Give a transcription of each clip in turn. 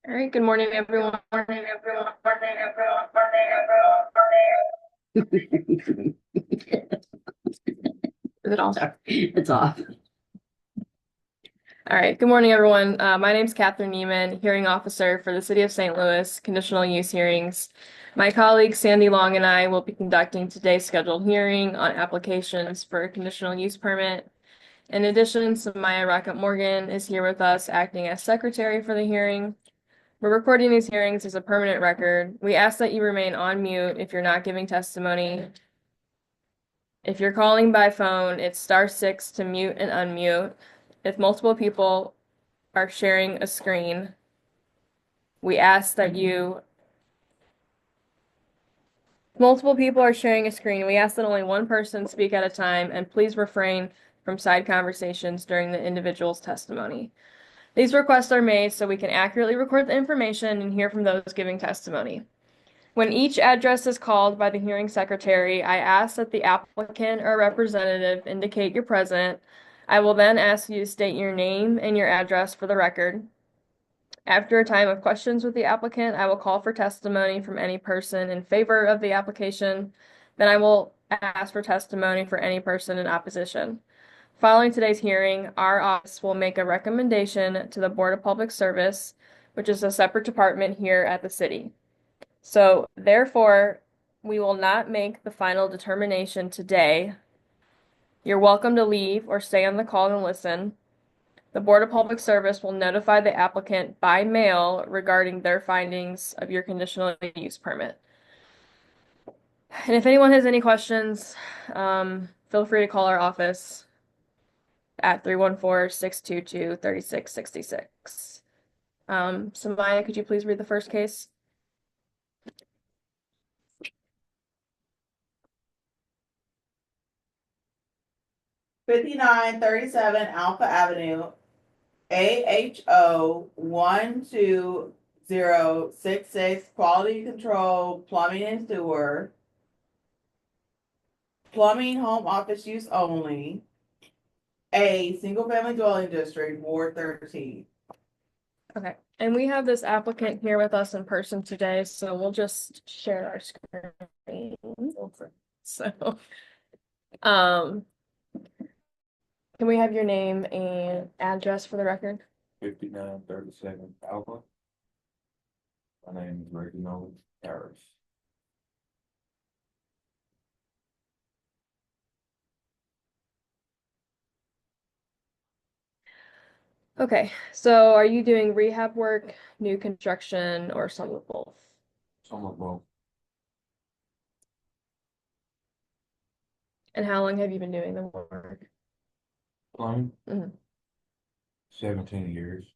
All right, good morning, everyone. Is it off? It's off. All right, good morning, everyone. My name's Catherine Neiman, hearing officer for the City of St. Louis Conditional Use Hearings. My colleague Sandy Long and I will be conducting today's scheduled hearing on applications for a conditional use permit. In addition, Samaya Rocket Morgan is here with us, acting as secretary for the hearing. We're recording these hearings as a permanent record. We ask that you remain on mute if you're not giving testimony. If you're calling by phone, it's *6 to mute and unmute. If multiple people are sharing a screen, we ask that you, multiple people are sharing a screen, we ask that only one person speak at a time, and please refrain from side conversations during the individual's testimony. These requests are made so we can accurately record the information and hear from those giving testimony. When each address is called by the hearing secretary, I ask that the applicant or representative indicate you're present. I will then ask you to state your name and your address for the record. After a time of questions with the applicant, I will call for testimony from any person in favor of the application. Then I will ask for testimony for any person in opposition. Following today's hearing, our office will make a recommendation to the Board of Public Service, which is a separate department here at the city. So therefore, we will not make the final determination today. You're welcome to leave or stay on the call and listen. The Board of Public Service will notify the applicant by mail regarding their findings of your conditional use permit. And if anyone has any questions, feel free to call our office at 314-622-3666. Samaya, could you please read the first case? 5937 Alpha Avenue, AHO 12066, quality control, plumbing and sewer. Plumbing, home office use only. A single family dwelling district, Ward 13. Okay, and we have this applicant here with us in person today, so we'll just share our screen. So, um, can we have your name and address for the record? 5937 Alpha. My name is Reginald Harris. Okay, so are you doing rehab work, new construction, or some of both? Some of both. And how long have you been doing the work? Plumbing, Mhm. 17 years.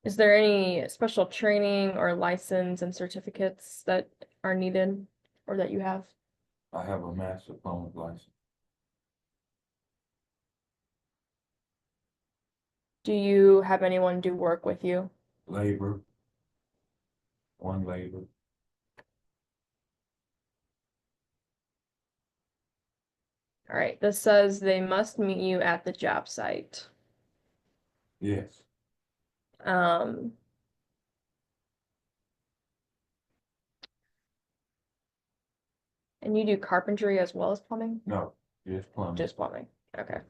Is there any special training or license and certificates that are needed or that you have? I have a master plumber's license. Do you have anyone do work with you? Labor, one labor. All right, this says they must meet you at the job site. Yes, Um, and you do carpentry as well as plumbing? no, just plumbing. Just plumbing. Okay.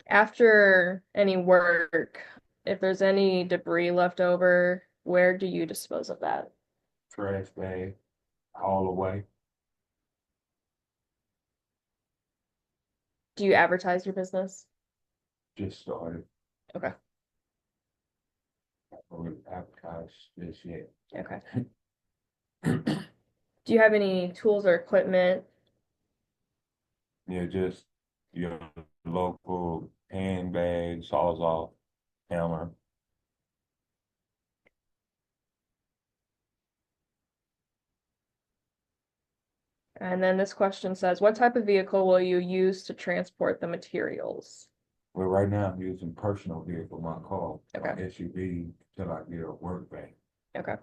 After any work, if there's any debris left over, where do you dispose of that? Trash bag, all the way. Do you advertise your business? Just started. Okay. I would advertise this yet. Okay. Do you have any tools or equipment? Yeah, just your local handbag, sawzall, hammer. And then this question says, what type of vehicle will you use to transport the materials? Well, right now I'm using personal vehicle, my car, my Okay. SUV, till I get a work van. Okay.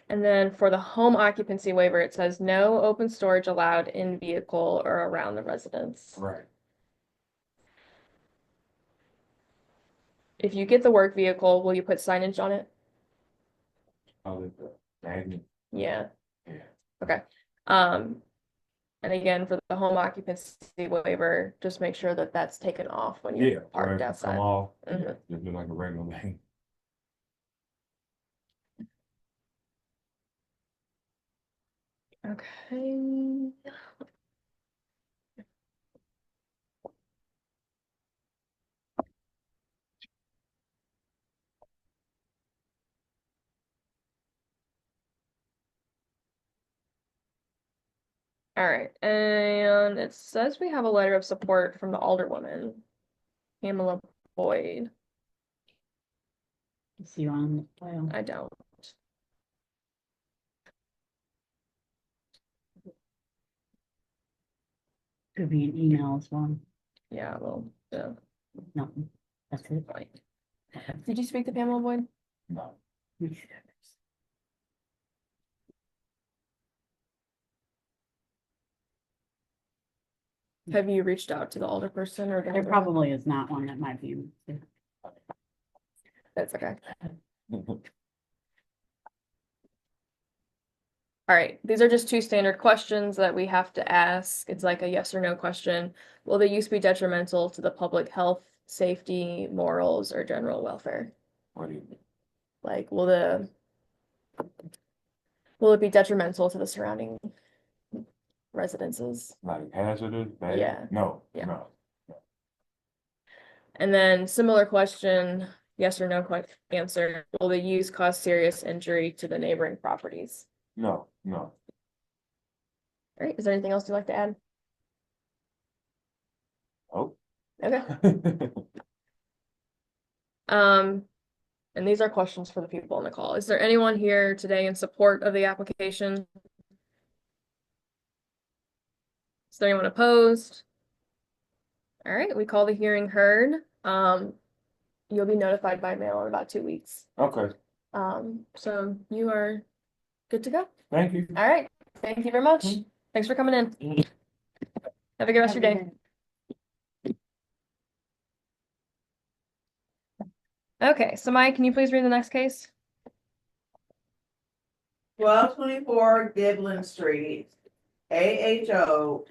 And then for the home occupancy waiver, it says no open storage allowed in vehicle or around the residence. Right. If you get the work vehicle, will you put signage on it? Call it the magnet. Yeah. Yeah. Okay. And again, for the home occupancy waiver, just make sure that that's taken off when Yeah, you're or parked if you outside. come off, Mhm. just do like a regular lane. Okay. All right, and it says we have a letter of support from the alderwoman, Pamela Boyd. Is you on the file? I don't. Could be an email as well. Yeah, well, yeah. No, that's it. Right. Did you speak to Pamela Boyd? No. Have you reached out to the alderperson or? There probably is not one that might be. That's okay. All right, these are just two standard questions that we have to ask. It's like a yes or no question. Will the use be detrimental to the public health, safety, morals, or general welfare? What do you, Like, will it be detrimental to the surrounding residences? like hazardous, bad? Yeah. No, Yeah. no, And then similar question, yes or no answer. Will the use cause serious injury to the neighboring properties? no. All right, is there anything else you'd like to add? Oh. Okay. And these are questions for the people on the call. Is there anyone here today in support of the application? Is there anyone opposed? All right, we call the hearing heard. You'll be notified by mail in about 2 weeks. Okay, So you are good to go. thank you. All right, thank you very much. Thanks for coming in. Have a good rest of your day. Okay, so Mike, can you please read the next case? 1224 Giblin Street, AHO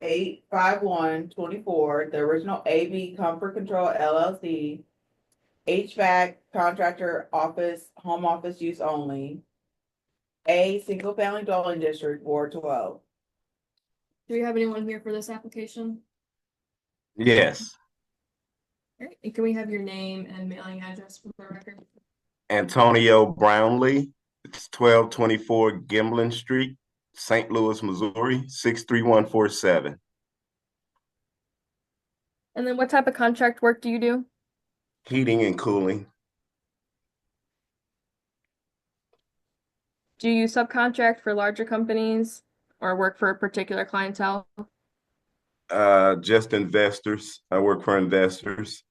1185124, the original AB Comfort Control LLC, HVAC contractor office, home office use only, A single family dwelling district, Ward 12. Do we have anyone here for this application? Yes, All right, and can we have your name and mailing address for the record? Antonio Brownlee. It's 1224 Gimlin Street, St. Louis, Missouri, 63147. And then what type of contract work do you do? Heating and cooling. Do you subcontract for larger companies or work for a particular clientele? Just investors. I work for investors.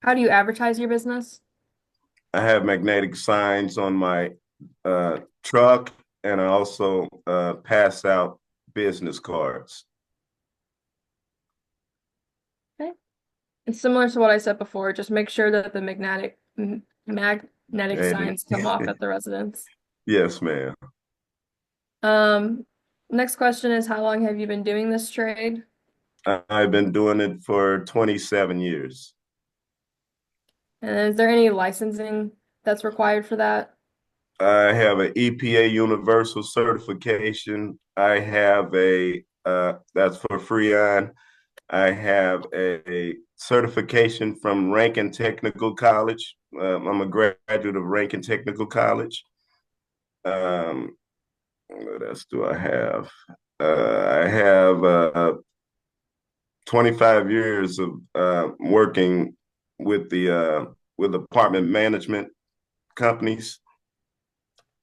How do you advertise your business? I have magnetic signs on my truck, and I also pass out business cards. And similar to what I said before, just make sure that the magnetic signs come off at the residence. Yes, ma'am. Next question is, how long have you been doing this trade? I've been doing it for 27 years. And is there any licensing that's required for that? I have an EPA universal certification. I have that's for Freon. I have a certification from Rankin Technical College. I'm a graduate of Rankin Technical College. What else do I have? I have 25 years of working with apartment management companies,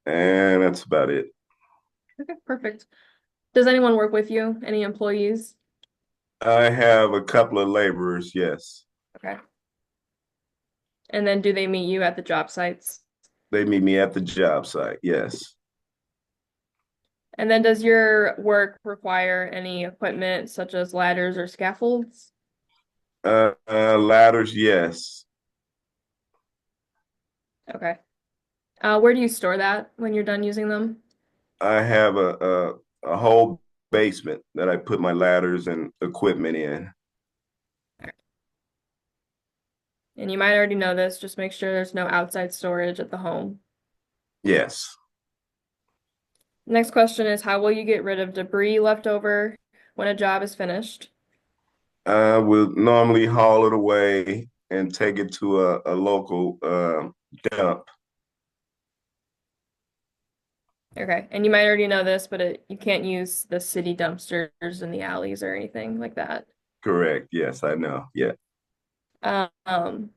and that's about it. Okay, perfect. Does anyone work with you? Any employees? I have a couple of laborers, yes. Okay. And then do they meet you at the job sites? They meet me at the job site, yes. And then does your work require any equipment such as ladders or scaffolds? Ladders, yes. Okay. Where do you store that when you're done using them? I have a whole basement that I put my ladders and equipment in. And you might already know this, just make sure there's no outside storage at the home. Yes. Next question is, how will you get rid of debris left over when a job is finished? I will normally haul it away and take it to a local dump. Okay, and you might already know this, but you can't use the city dumpsters in the alleys or anything like that. Correct. Yes, I know. Yeah. Um,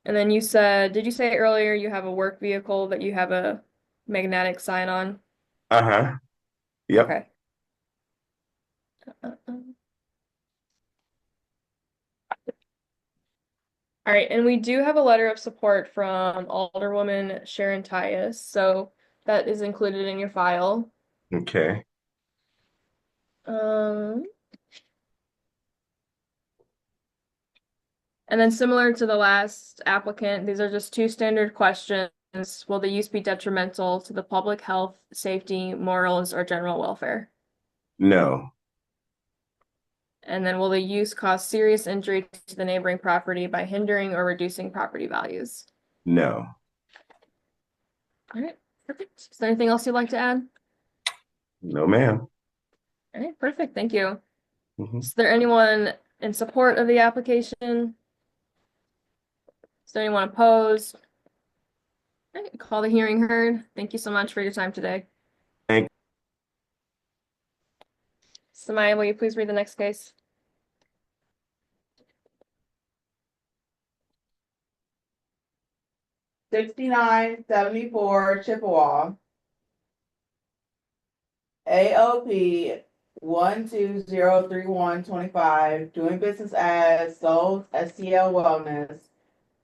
and then you said, did you say earlier you have a work vehicle that you have a magnetic sign on? Uh-huh. Yep. Okay. Uh, All right, and we do have a letter of support from Alderwoman Sharon Tyus, so that is included in your file. Okay. Um, and then similar to the last applicant, these are just two standard questions. Will the use be detrimental to the public health, safety, morals, or general welfare? No. And then will the use cause serious injury to the neighboring property by hindering or reducing property values? No. All right, perfect. Is there anything else you'd like to add? No, ma'am. All right, perfect. Thank you. Mhm. Is there anyone in support of the application? Is there anyone opposed? All right, call the hearing heard. Thank you so much for your time today. Thank Samaya, will you please read the next case? 6974 Chippewa. AOP 1203-125, doing business as Souls STL Wellness,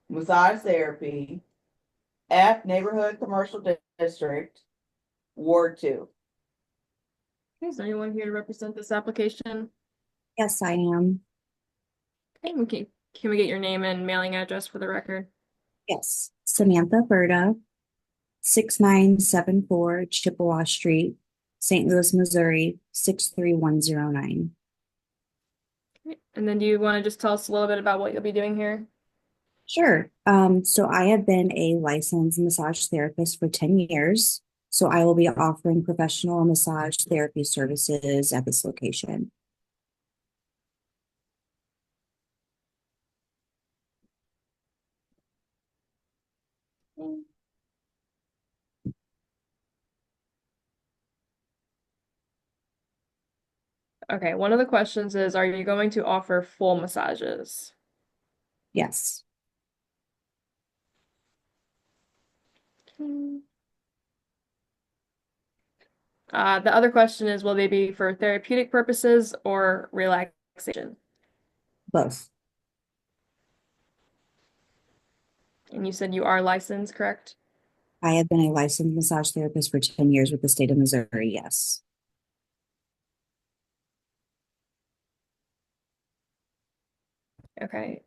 Massage Therapy, F Neighborhood Commercial District, Ward 2. Okay, is there anyone here to represent this application? Yes, I am. Okay, can we get your name and mailing address for the record? Yes. Samantha Berta, 6974 Chippewa Street, St. Louis, Missouri, 63109. Okay, and then do you want to just tell us a little bit about what you'll be doing here? Sure. So I have been a licensed massage therapist for 10 years. So I will be offering professional massage therapy services at this location. Okay, one of the questions is, are you going to offer full massages? Yes. The other question is, will they be for therapeutic purposes or relaxation? Both. And you said you are licensed, correct? I have been a licensed massage therapist for 10 years with the state of Missouri. Yes. Okay.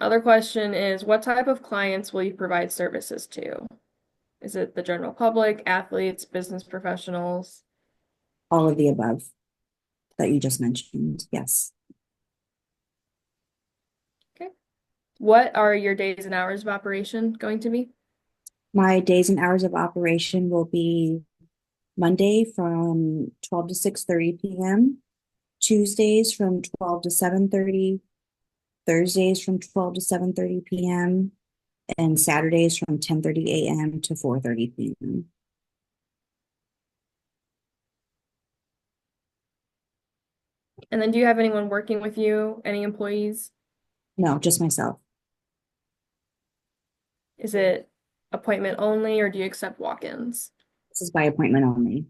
Other question is, what type of clients will you provide services to? Is it the general public, athletes, business professionals? All of the above that you just mentioned. Yes. Okay. What are your days and hours of operation going to be? My days and hours of operation will be Monday from 12 to 6:30 p.m., Tuesdays from 12 to 7:30, Thursdays from 12 to 7:30 p.m., and Saturdays from 10:30 a.m. to 4:30 p.m. And then do you have anyone working with you, any employees? No, just myself. Is it appointment only or do you accept walk-ins? This is by appointment only.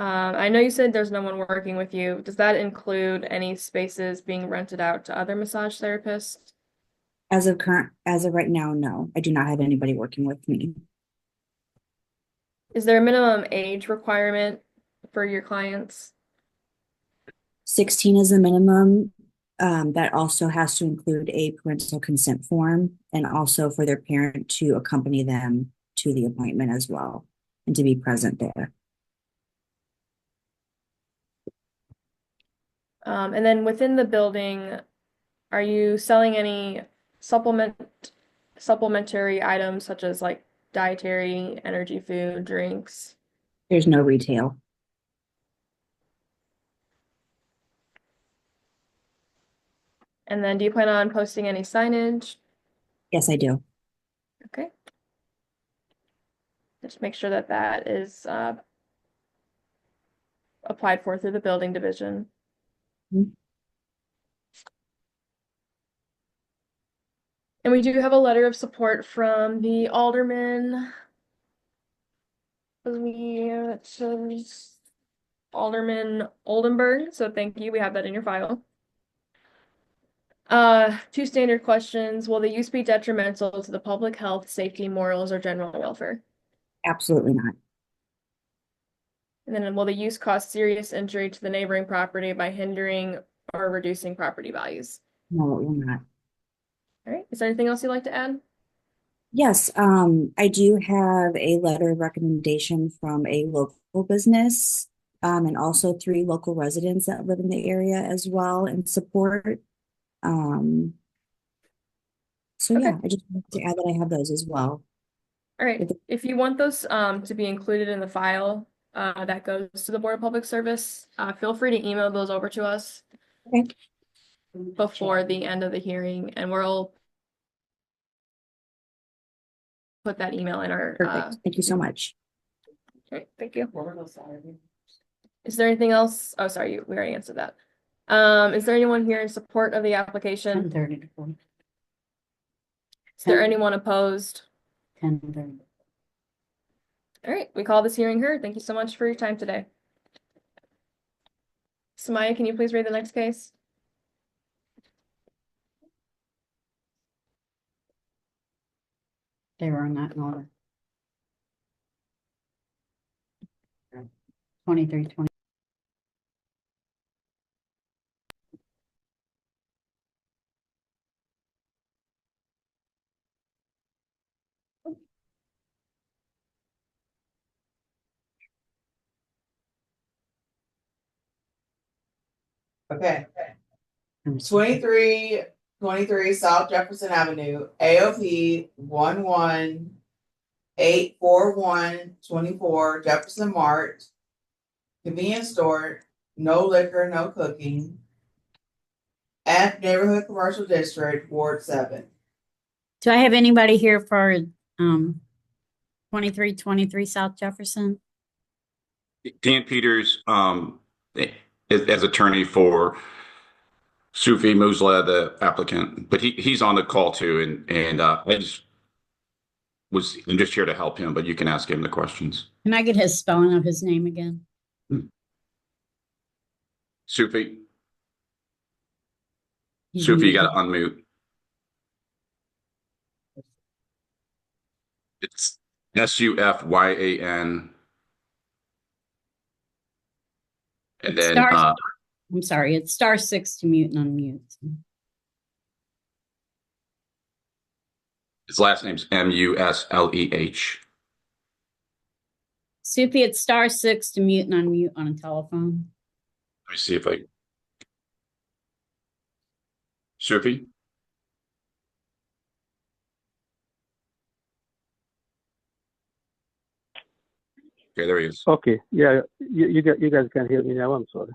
I know you said there's no one working with you. Does that include any spaces being rented out to other massage therapists? As of right now, no, I do not have anybody working with me. Is there a minimum age requirement for your clients? 16 is the minimum. That also has to include a parental consent form and also for their parent to accompany them to the appointment as well and to be present there. And then within the building, are you selling any supplementary items such as like dietary, energy food, drinks? There's no retail. And then do you plan on posting any signage? Yes, I do. Okay. Just make sure that that is applied for through the building division. Mhm. And we do have a letter of support from the alderman. It says Alderman Oldenburg, so thank you. We have that in your file. Two standard questions. Will the use be detrimental to the public health, safety, morals, or general welfare? Absolutely not. And then will the use cause serious injury to the neighboring property by hindering or reducing property values? No, it will not. All right. Is there anything else you'd like to add? Yes, I do have a letter of recommendation from a local business, and also 3 local residents that live in the area as well and support. Um, so Okay. yeah, I just wanted to add that I have those as well. All right. If you want those to be included in the file that goes to the Board of Public Service, feel free to email those over to us Okay. before the end of the hearing, and we'll put that email in our. Perfect. Thank you so much. Great, thank you. Is there anything else? Oh, sorry, we already answered that. Is there anyone here in support of the application? 10:30 to 4. Is there anyone opposed? 10:30. All right, we call this hearing heard. Thank you so much for your time today. Samaya, can you please read the next case? They were not in order. 2320. Okay. 2323 South Jefferson Avenue, AOP 1184124 Jefferson Mart. Convenience store, no liquor, no cooking. F Neighborhood Commercial District, Ward 7. Do I have anybody here for 2323 South Jefferson? Dan Peters, as attorney for Sufi Musla, the applicant, but he's on the call too, and I'm just here to help him, but you can ask him the questions. Can I get his spelling of his name again? Sufi, He's Sufi, you got to muted. unmute. It's Sufyan, and then I'm sorry, it's *6 to mute and unmute. his last name's Musleh. Sufi, it's *6 to mute and unmute on a telephone. Let me see if I. Sufi. Okay, there he is. Okay, yeah, you guys can hear me now. I'm sorry.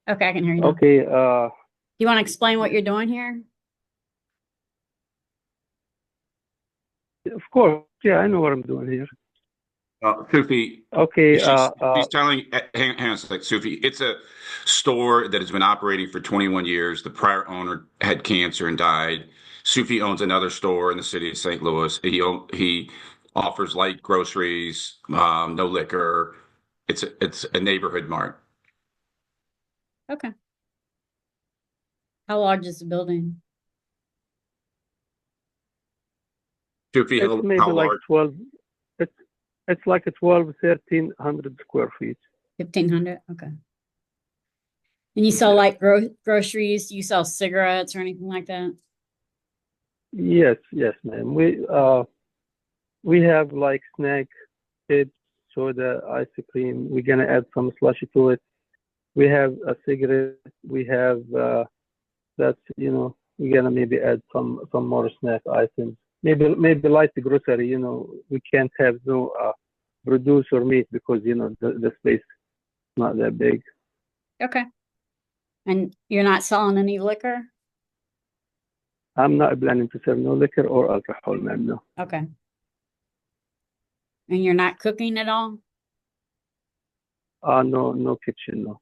Okay, I can hear you now. Okay, You want to explain what you're doing here? of course, yeah, I know what I'm doing here. Sufi. Okay, She's telling, hang on a sec, Sufi. It's a store that has been operating for 21 years. The prior owner had cancer and died. Sufi owns another store in the city of St. Louis. He offers light groceries, no liquor, It's a neighborhood mart. Okay. How large is the building? Sufi, It's how maybe like large? 12, it's, it's like a 1300 square feet. 1,500? Okay. And you sell Yeah. like groceries? Do you sell cigarettes or anything like that? Yes, yes, ma'am. We have like snack, chips, soda, ice cream. We're gonna add some slushy to it. We have a cigarette. We have that's we're gonna maybe add some more snack items. Maybe light grocery. We can't have no produce or meat because the space is not that big. Okay. And you're not selling any liquor? I'm not planning to sell no liquor or alcohol, ma'am. No. Okay. And you're not cooking at all? No kitchen. No.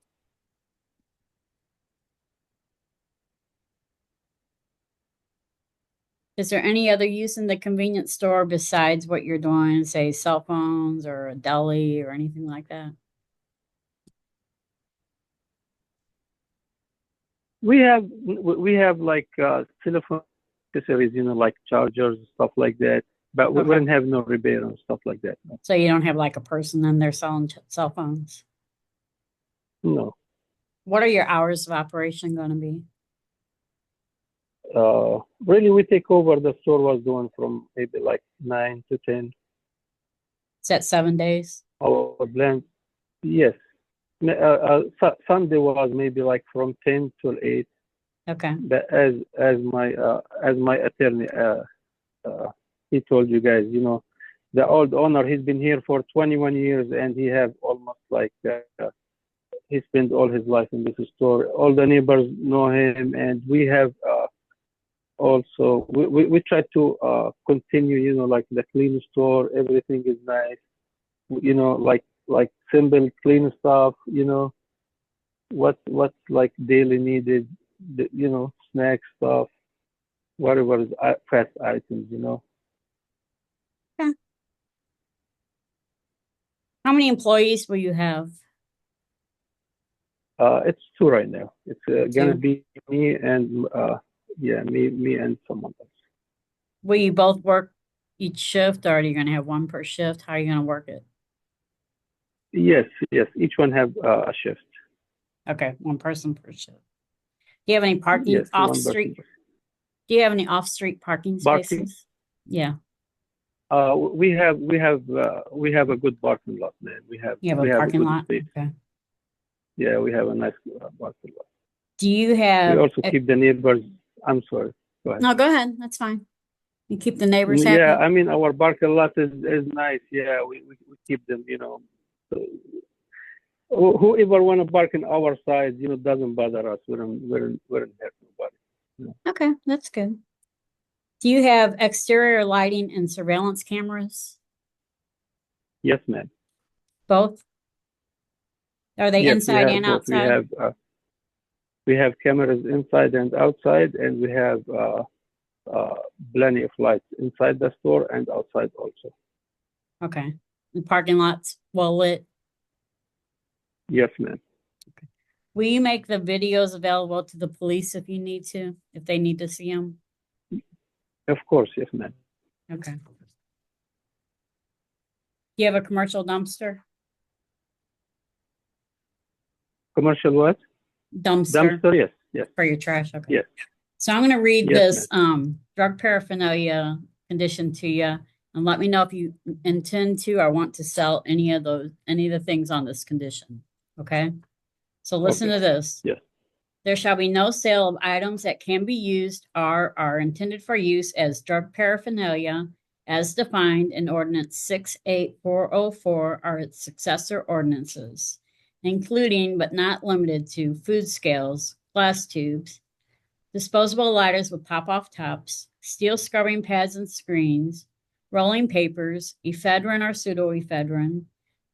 Is there any other use in the convenience store besides what you're doing, say cell phones or a deli or anything like that? We have like telephone accessories, like chargers, stuff like that. But we Okay. wouldn't have no repair and stuff like that. No. So you don't have like a person in there selling cell phones? No. What are your hours of operation going to be? Really, we take over the store was doing from maybe like 9 to 10. Is that 7 days? Our blend, yes. Sunday was maybe like from 10 till 8. Okay. But as my attorney, he told you guys, the old owner, he's been here for 21 years and he have almost like he spent all his life in this store. All the neighbors know him, and we have also we try to continue, like the clean store. Everything is nice, like simple clean stuff. What's like daily needed, snack stuff, whatever is fast items. Okay. How many employees will you have? It's 2 right now. It's gonna 2. be me and me and someone else. Will you both work each shift, or are you going to have one per shift? How are you going to work it? Yes. Each one have a shift. Okay, one person per shift. Do you have any parking Yes, off one street? person. Do you have any off-street parking Parking. spaces? Yeah, We have a good parking lot, man. We have you have we a have a parking good lot? space. Okay. Yeah, we have a nice parking lot. Do you We have? also keep the neighbors. I'm sorry. Go ahead. No, go ahead. That's fine. You keep the neighbors Yeah, happy? I mean our parking lot is nice. Yeah, we keep them. Whoever want to park in our side, doesn't bother us. We don't hurt nobody. Okay, that's good. Do you have exterior lighting and surveillance cameras? Yes, ma'am. Both? Are they Yes, we inside have and both. outside? We have cameras inside and outside, and we have plenty of lights inside the store and outside also. Okay. The parking lot's well lit? Yes, ma'am. Will you make the videos available to the police if you need to, if they need to see them? Of course, yes, ma'am. Okay. Do you have a commercial dumpster? Commercial what? Dumpster Dumpster, yes. for your trash? Okay. Yes. So I'm going to read Yes, this drug paraphernalia condition to you, and let me know if you intend to or want to sell any of the things on this condition. Okay. So listen Okay. to this. Yes. There shall be no sale of items that can be used or are intended for use as drug paraphernalia as defined in Ordinance 68404 or its successor ordinances, including but not limited to food scales, glass tubes, disposable lighters with pop-off tops, steel scrubbing pads and screens, rolling papers, ephedrine or pseudoephedrine,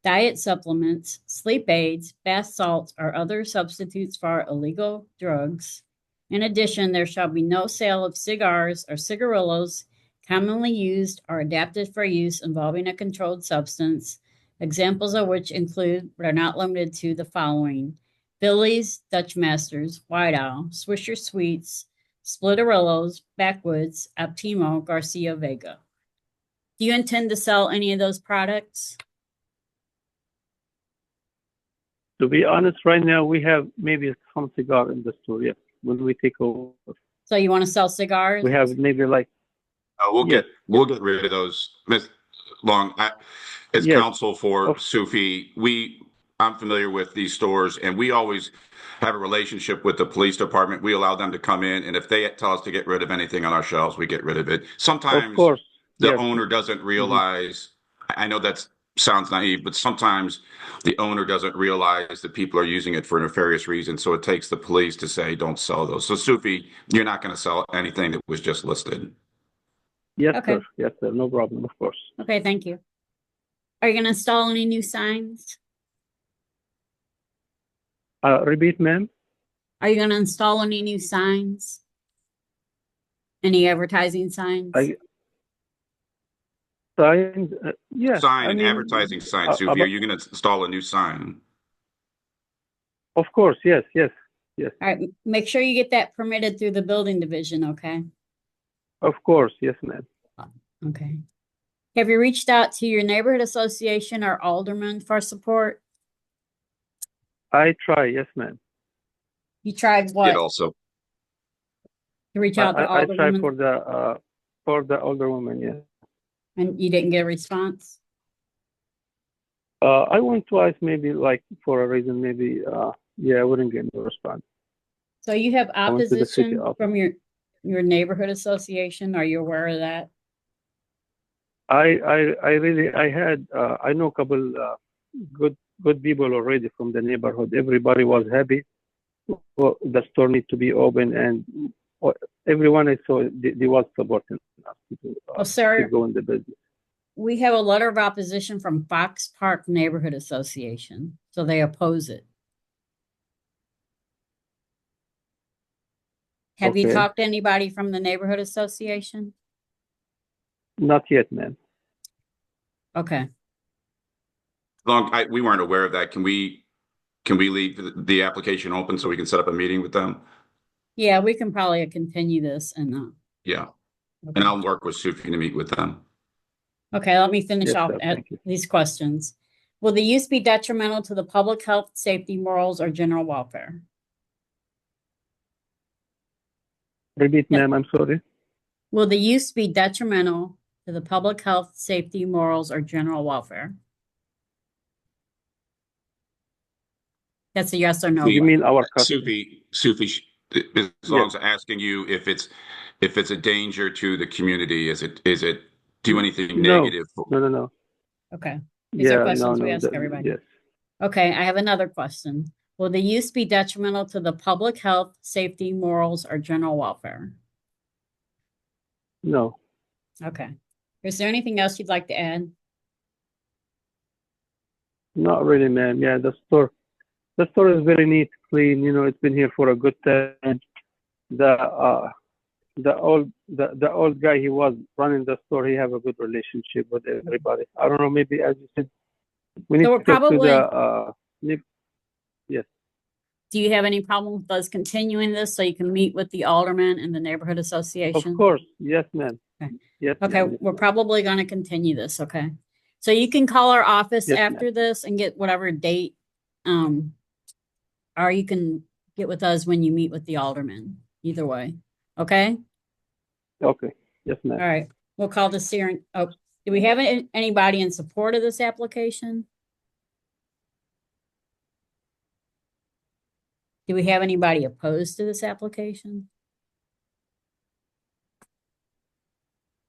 diet supplements, sleep aids, bath salts, or other substitutes for illegal drugs. In addition, there shall be no sale of cigars or cigarillos commonly used or adapted for use involving a controlled substance, examples of which include, but are not limited to, the following: Billy's, Dutch Masters, White Owl, Swisher Sweets, Splitterillos, Backwoods, Optimo, Garcia Vega. Do you intend to sell any of those products? To be honest, right now we have maybe some cigar in the store. Yeah, when we take over, So you want to sell cigars? we have maybe like We'll yes, we'll get rid of those. Ms. Long, as yes, counsel for of Sufi, I'm familiar with these stores, and we always have a relationship with the police department. We allow them to come in, and if they tell us to get rid of anything on our shelves, we get rid of it. Sometimes course, the yes. owner doesn't Mhm. realize, I know that sounds naive, but sometimes the owner doesn't realize that people are using it for nefarious reasons. So it takes the police to say, don't sell those. So Sufi, you're not going to sell anything that was just listed. Yes, Okay. sir. Yes, sir. No problem, of course. Okay, thank you. Are you going to install any new signs? Repeat, ma'am. Are you going to install any new signs? Any advertising signs? Signs, yeah. Sign, I an mean, advertising sign, Sufi. Are you going to install a new sign? of course, yes, yes, All right, make sure you get that permitted through the building division, okay? of course, yes, ma'am. Okay. Have you reached out to your neighborhood association or alderman for support? I try, yes, ma'am. You tried It what? also. To reach out to I try alderwomen for the older woman, yes. and you didn't get a response? I went twice, maybe like for a reason, maybe yeah, I wouldn't get no response. So you have I went to the city opposition office. from your neighborhood association? Are you aware of that? I had I know a couple good people already from the neighborhood. Everybody was happy. Well, the store need to be open, and everyone I saw they was supporting us to Well, sir, keep going the business. we have a letter of opposition from Fox Park Neighborhood Association, so they oppose it. Have you Okay. talked to anybody from the neighborhood association? Not yet, man. Okay. We weren't aware of that. Can we leave the application open so we can set up a meeting with them? Yeah, we can probably continue this and Yeah. okay. And I'll work with Sufi to meet with them. Okay, let me finish Yes, off sir. Thank you. these questions. Will the use be detrimental to the public health, safety, morals, or general welfare? Repeat, ma'am. I'm sorry. Will the use be detrimental to the public health, safety, morals, or general welfare? That's a yes or no. You mean our customer? Sufi, as long as I'm asking you if it's a danger to the community, is it do anything No. negative? No. Okay. These are Yeah, questions we no. ask everybody. Yes. Okay, I have another question. Will the use be detrimental to the public health, safety, morals, or general welfare? No. Okay. Is there anything else you'd like to add? Not really, ma'am. Yeah, the store is very neat, clean. You know, it's been here for a good time. The old guy, he was running the store. He have a good relationship with everybody. I don't know. Maybe as you said, we need So we're to get to probably- the yes. Do you have any problem with us continuing this so you can meet with the alderman and the neighborhood association? Of course. Yes, ma'am. Okay. Yes. Okay, ma'am. we're probably going to continue this, okay? So you can call our office Yes, ma'am. after this and get whatever date, or you can get with us when you meet with the alderman, either way, okay? Okay. Yes, ma'am. All right, we'll call this hearing. Oh, do we have anybody in support of this application? Do we have anybody opposed to this application?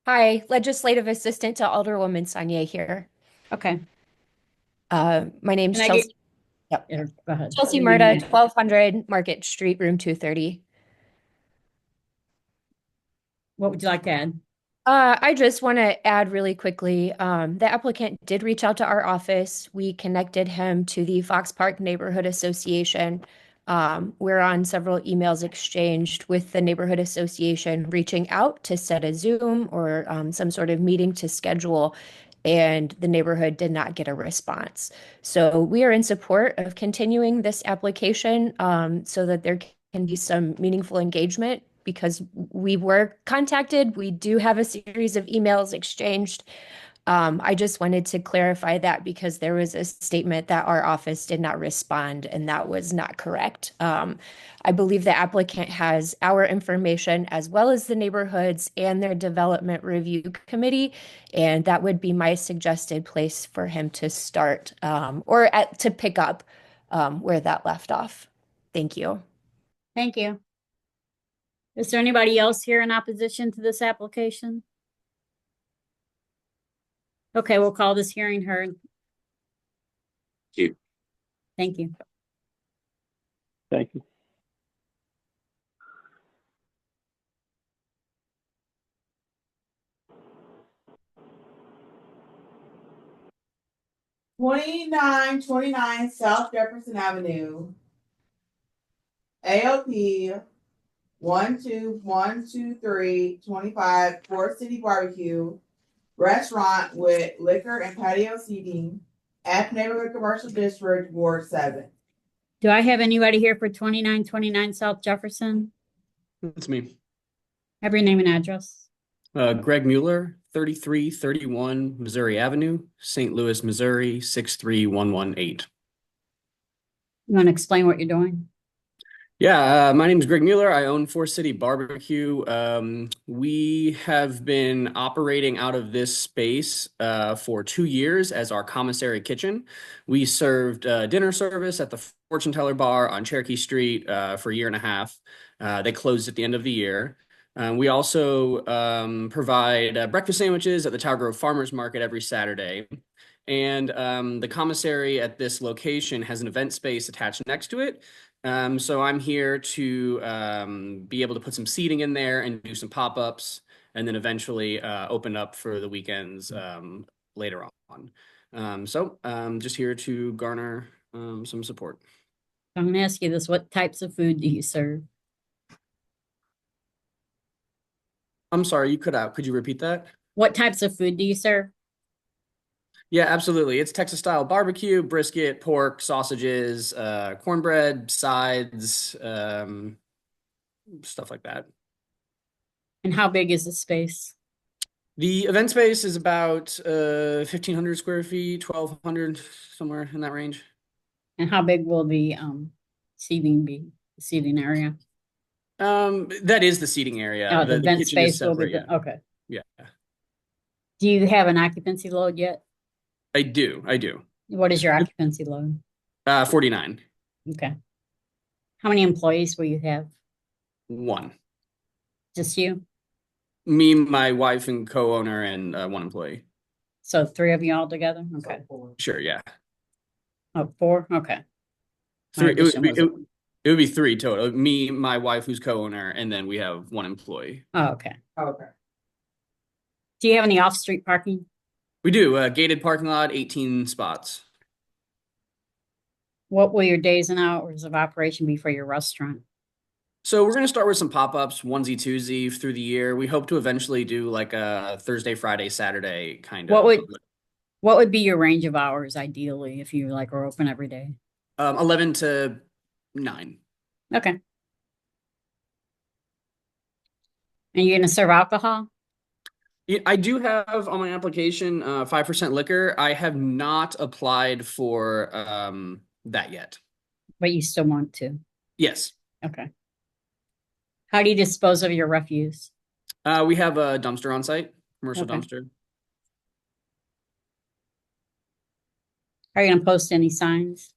Hi, Legislative Assistant to Alderwoman Sanye here. Okay. My name's Can I Chelsea. get- Yeah, go ahead. Chelsea Give me your Murda, name. 1200 Market Street, room 230. What would you like to add? I just want to add really quickly, the applicant did reach out to our office. We connected him to the Fox Park Neighborhood Association. We're on several emails exchanged with the neighborhood association, reaching out to set a Zoom or some sort of meeting to schedule. and the neighborhood did not get a response. So we are in support of continuing this application so that there can be some meaningful engagement because we were contacted. We do have a series of emails exchanged. I just wanted to clarify that because there was a statement that our office did not respond, and that was not correct. I believe the applicant has our information as well as the neighborhoods and their development review committee, and that would be my suggested place for him to start to pick up where that left off. Thank you. Thank you. Is there anybody else here in opposition to this application? Okay, we'll call this hearing heard. Keep. Thank you. Thank you. $2929 South Jefferson Avenue. AOP 1212325 Forest City Barbecue Restaurant with liquor and patio seating at Neighborhood Commercial District, Ward 7. Do I have anybody here for 2929 South Jefferson? That's me. Have your name and address. Greg Mueller, 3331 Missouri Avenue, St. Louis, Missouri, 63118. You want to explain what you're doing? Yeah, my name is Greg Mueller. I own Forest City Barbecue. We have been operating out of this space for 2 years as our commissary kitchen. We served dinner service at the Fortune Teller Bar on Cherokee Street for a year and a half. They closed at the end of the year. We also provide breakfast sandwiches at the Tower Grove Farmers Market every Saturday. And the commissary at this location has an event space attached next to it. So I'm here to be able to put some seating in there and do some pop-ups and then eventually open up for the weekends later on. So just here to garner some support. I'm going to ask you this. What types of food do you serve? I'm sorry, you cut out. Could you repeat that? What types of food do you serve? Yeah, absolutely. It's Texas style barbecue, brisket, pork, sausages, cornbread, sides, stuff like that. And how big is the space? The event space is about 1,500 square feet, 1,200, somewhere in that range. And how big will the seating be? The seating area? That is the seating area. Oh, the event kitchen is space will be separate, okay. yeah. Do you have an occupancy load yet? I do. What is your occupancy load? 49. Okay. How many employees will you have? 1. Just you? Me, my wife, and co-owner, and 1 employee. So 3 of you all together? Okay. Sure, yeah. Oh, 4? Okay. 3. My addition was- It would be 3 total. Me, my wife, who's co-owner, and then we have 1 employee. Oh, okay. Okay. Do you have any off-street parking? We do. Gated parking lot, 18 spots. What will your days and hours of operation be for your restaurant? So we're going to start with some pop-ups, onesie, twosie through the year. We hope to eventually do like a Thursday, Friday, Saturday kind of. What would be your range of hours ideally if you like are open every day? 11 to 9. Okay. And you're going to serve alcohol? Yeah, I do have on my application 5% liquor. I have not applied for that yet. But you still want to? Yes. Okay. How do you dispose of your refuse? We have a dumpster on site, commercial Okay. dumpster. Are you going to post any signs?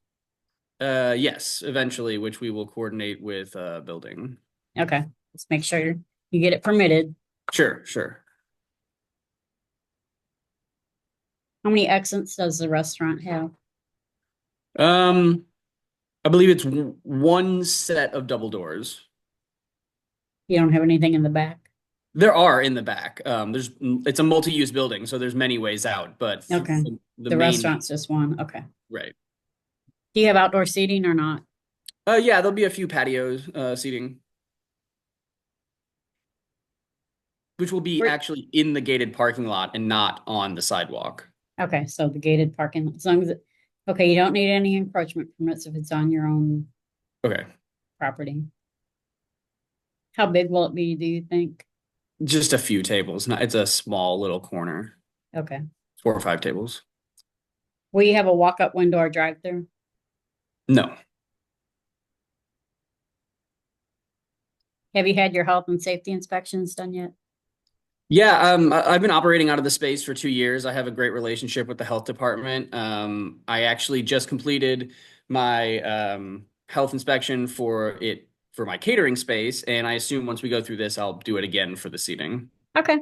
Yes, eventually, which we will coordinate with building. Okay. Let's make sure you get it permitted. Sure. How many exits does the restaurant have? I believe it's 1 set of double doors. You don't have anything in the back? There are in the back. It's a multi-use building, so there's many ways out, but Okay. The main, restaurant's just one. Okay. right. Do you have outdoor seating or not? Yeah, there'll be a few patios seating, which will be actually in the gated parking lot and not on the sidewalk. Okay, so the gated parking, as long as okay, you don't need any encroachment permits if it's on your own Okay. property. How big will it be, do you think? Just a few tables. It's a small little corner. Okay. 4 or 5 tables. Will you have a walk-up window or drive-through? No. Have you had your health and safety inspections done yet? Yeah, I've been operating out of the space for 2 years. I have a great relationship with the health department. I actually just completed my health inspection for my catering space, and I assume once we go through this, I'll do it again for the seating. Okay.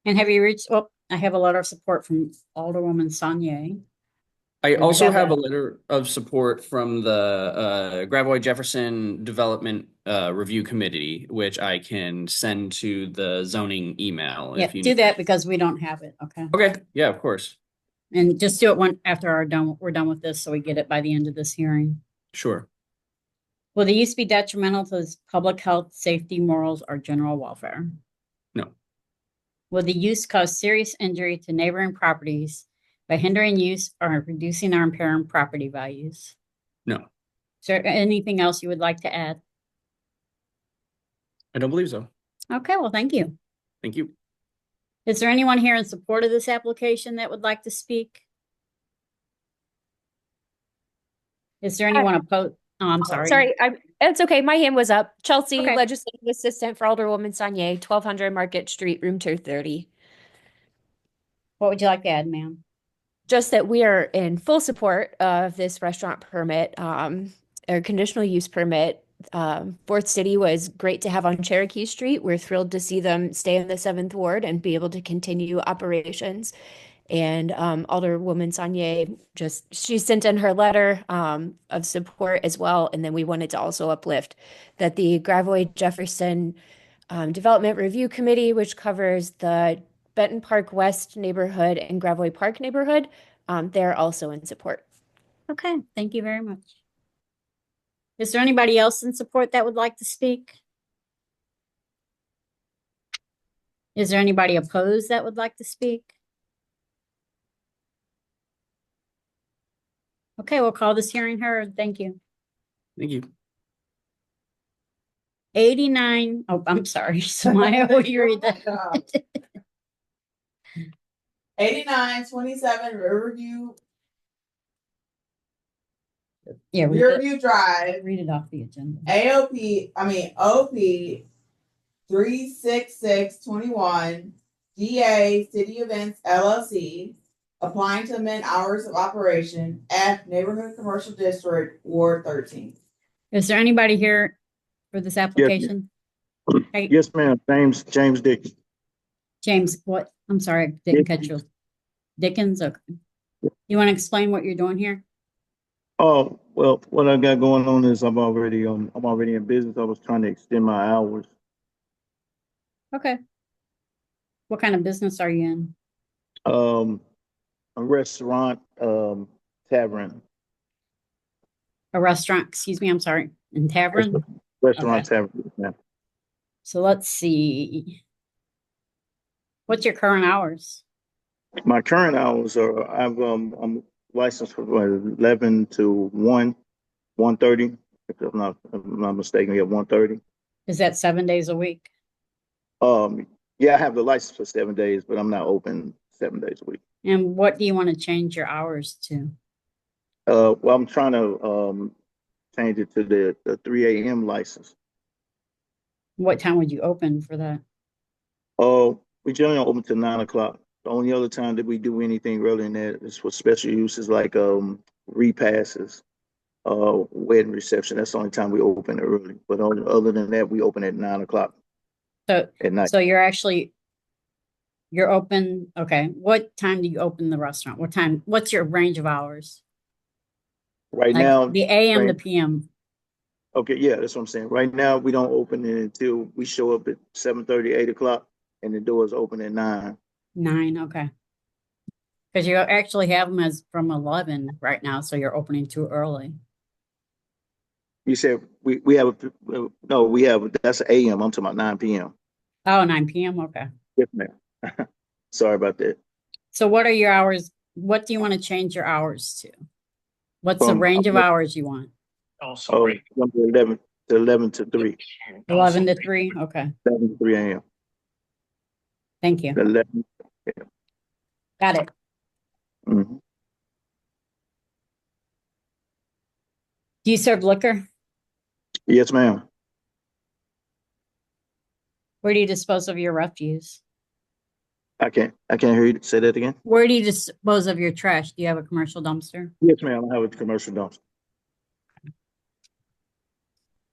And have you reached, well, I have a letter of support from Alderwoman Saunier. I You also have have a that. letter of support from the Gravois Jefferson Development Review Committee, which I can send to the zoning email Yeah, if you do need. that because we don't have it, okay? Okay, yeah, of course. And just do it when, after we're done with this, so we get it by the end of this hearing. Sure. Will the use be detrimental to public health, safety, morals, or general welfare? No. Will the use cause serious injury to neighboring properties by hindering use or reducing or impairing property values? No, Is there anything else you would like to add? I don't believe so. Okay, well, thank you. Thank you. Is there anyone here in support of this application that would like to speak? Is there anyone opposed? Oh, I'm sorry. Sorry, it's okay. My hand was up. Chelsea, Okay. Legislative Assistant for Alderwoman Saunier, 1200 Market Street, room 230. What would you like to add, ma'am? Just that we are in full support of this restaurant permit, or conditional use permit. Fourth City was great to have on Cherokee Street. We're thrilled to see them stay in the 7th Ward and be able to continue operations. And Alderwoman Saunier she sent in her letter of support as well. And then we wanted to also uplift that the Gravois Jefferson Development Review Committee, which covers the Benton Park West neighborhood and Gravois Park neighborhood, they're also in support. Okay, thank you very much. Is there anybody else in support that would like to speak? Is there anybody opposed that would like to speak? Okay, we'll call this hearing heard. Thank you. Thank you. 89, oh, I'm sorry, Samaya, will you read that? 8927 Riverview, Yeah, Riverview Drive, read it off the agenda. OP 36621, DA City Events LLC, applying to amend hours of operation, F Neighborhood Commercial District, Ward 13. Is there anybody here for this application? Hey, Yes, ma'am. James Dickens. James, what? I'm sorry, I didn't catch you. Dickens, okay. You want to explain what you're doing here? Oh, well, what I got going on is I'm already in business. I was trying to extend my hours. Okay. What kind of business are you in? A restaurant, tavern. A restaurant, excuse me, I'm sorry, in tavern? Restaurant Okay. tavern, yeah. So let's see. What's your current hours? My current hours are I'm licensed from 11 to 1:30. If I'm not mistaken, yeah, 1:30. Is that 7 days a week? Yeah, I have the license for 7 days, but I'm not open 7 days a week. And what do you want to change your hours to? Well, I'm trying to change it to the 3 a.m. license. What time would you open for that? Oh, we generally don't open till 9 o'clock. The only other time that we do anything earlier than that is for special uses like repasses, wedding reception. That's the only time we open early. But other than that, we open at 9 o'clock So, at night. so you're open, okay. What time do you open the restaurant? What time, what's your range of hours? Right Like now, the AM to PM? okay, yeah, that's what I'm saying. Right now, we don't open it until we show up at 7:30, 8 o'clock, and the doors open at 9. 9, okay. Because you actually have them as from 11 right now, so you're opening too early. You said we have no, we have, that's AM. I'm talking about 9 p.m. Oh, 9 PM, okay. Yes, ma'am. Sorry about that. So what are your hours? What do you want to change your hours to? What's the range of hours you want? Oh, 11 to 3. 11 to 3? Okay. 11 to 3 a.m. Thank you. 11. Got it. Mhm. Do you serve liquor? Yes, ma'am. Where do you dispose of your refuse? I can't hear you. Say that again. Where do you dispose of your trash? Do you have a commercial dumpster? Yes, ma'am. I have a commercial dumpster.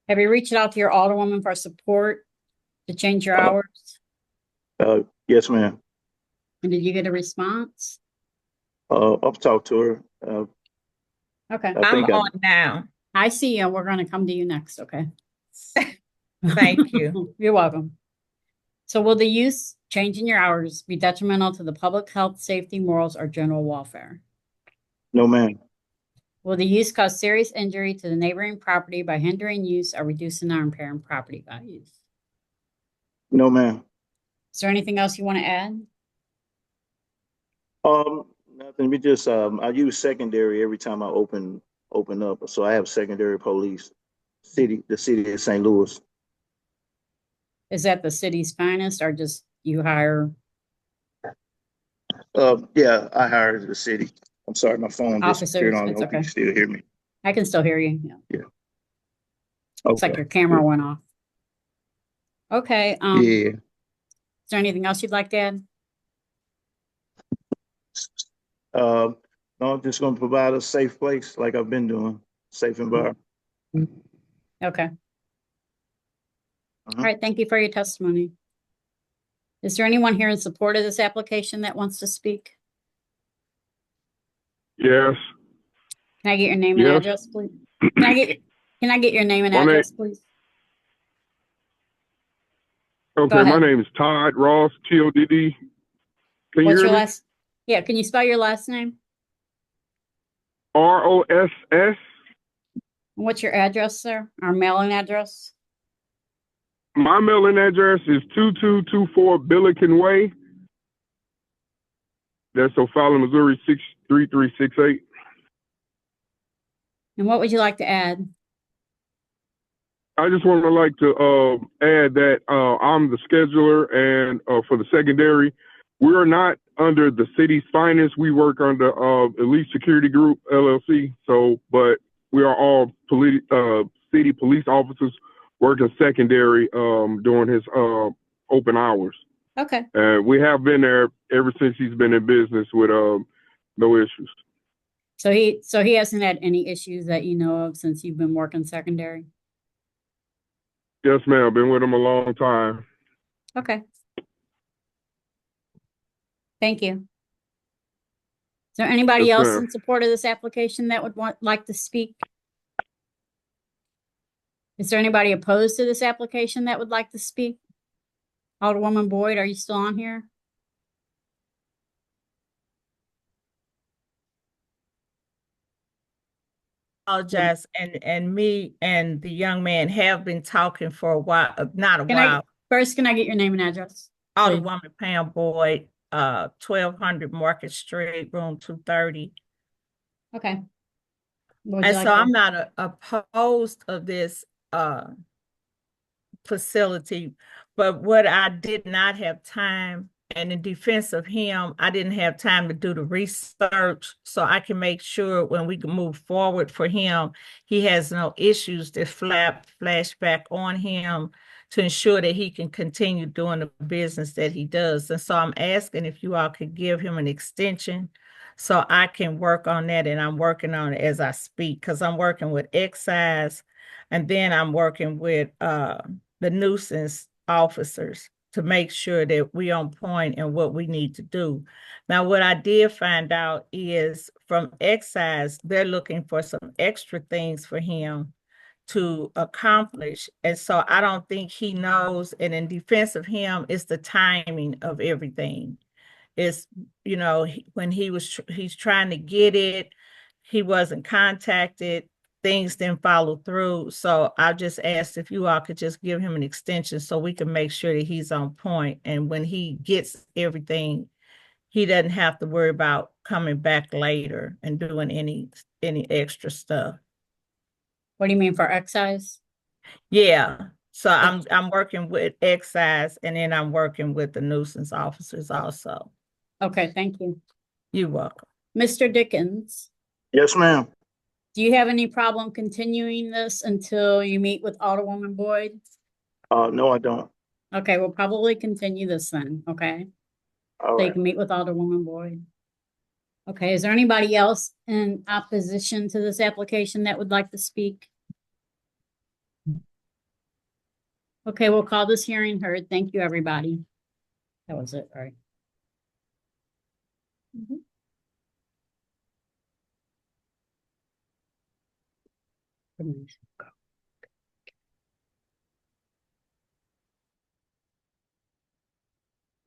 Have you reached out to your alderwoman for support to change your hours? Yes, ma'am. And did you get a response? I've talked to her. Okay. I'm on now. I see you. We're going to come to you next. Okay. Thank you. You're welcome. So will the use changing your hours be detrimental to the public health, safety, morals, or general welfare? No, ma'am. Will the use cause serious injury to the neighboring property by hindering use or reducing or impairing property values? No, ma'am. Is there anything else you want to add? Nothing. We just I use secondary every time I open up. So I have secondary police. The city of St. Louis. Is that the city's finest or just you hire Yeah, I hired the city. I'm sorry, my phone disappeared officers? on. I It's hope you okay. can still hear me. I can still hear you. Yeah. Yeah. Looks like Okay. your camera went off. Okay. Yeah. Is there anything else you'd like to add? No, I'm just going to provide a safe place like I've been doing, safe environment. Okay. All right. Thank you for your testimony. Is there anyone here in support of this application that wants to speak? Yes. Can I get your name and Yes. address, please? Can I get your name and My address, please? Okay, ahead. my name is Todd Ross, TODD. Can you What's hear your me? last? Yeah, can you spell your last name? ROSS. And what's your address, sir? Our mailing address? My mailing address is 2224 Billiken Way. That's O'Fallon, Missouri 63368. And what would you like to add? I just want to add that I'm the scheduler and for the secondary. We're not under the city's finance. We work under Elite Security Group, LLC. So, but we are all city police officers working secondary during his open hours. Okay. We have been there ever since he's been in business with no issues. So he hasn't had any issues that you know of since you've been working secondary? Yes, ma'am. Been with him a long time. Okay. Thank you. Is there anybody Yes, else ma'am. in support of this application that would like to speak? Is there anybody opposed to this application that would like to speak? Alderwoman Boyd, are you still on here? Apologize, and me and the young man have been talking for a while, not a while. First, can I get your name and address? Alderwoman Pam Boyd, 1200 Market Street, room 230. Okay. And so I'm not opposed of this facility, but what I did not have time, and in defense of him, I didn't have time to do the research so I can make sure when we can move forward for him, he has no issues that flash back on him to ensure that he can continue doing the business that he does. And so I'm asking if you all could give him an extension so I can work on that, and I'm working on it as I speak because I'm working with excise, and then I'm working with the nuisance officers to make sure that we on point in what we need to do. Now, what I did find out is from excise, they're looking for some extra things for him to accomplish. And so I don't think he knows, and in defense of him, it's the timing of everything. It's, when he's trying to get it, he wasn't contacted, things didn't follow through. So I just asked if you all could just give him an extension so we can make sure that he's on point. And when he gets everything, he doesn't have to worry about coming back later and doing any extra stuff. What do you mean for excise? Yeah. So I'm working with excise, and then I'm working with the nuisance officers also. Okay, thank you. You're welcome. Mr. Dickens, Yes, ma'am. do you have any problem continuing this until you meet with Alderwoman Boyd? No, I don't. Okay, we'll probably continue this then, okay? All So you right. can meet with Alderwoman Boyd. Okay, is there anybody else in opposition to this application that would like to speak? Okay, we'll call this hearing heard. Thank you, everybody. That was it, right? Go.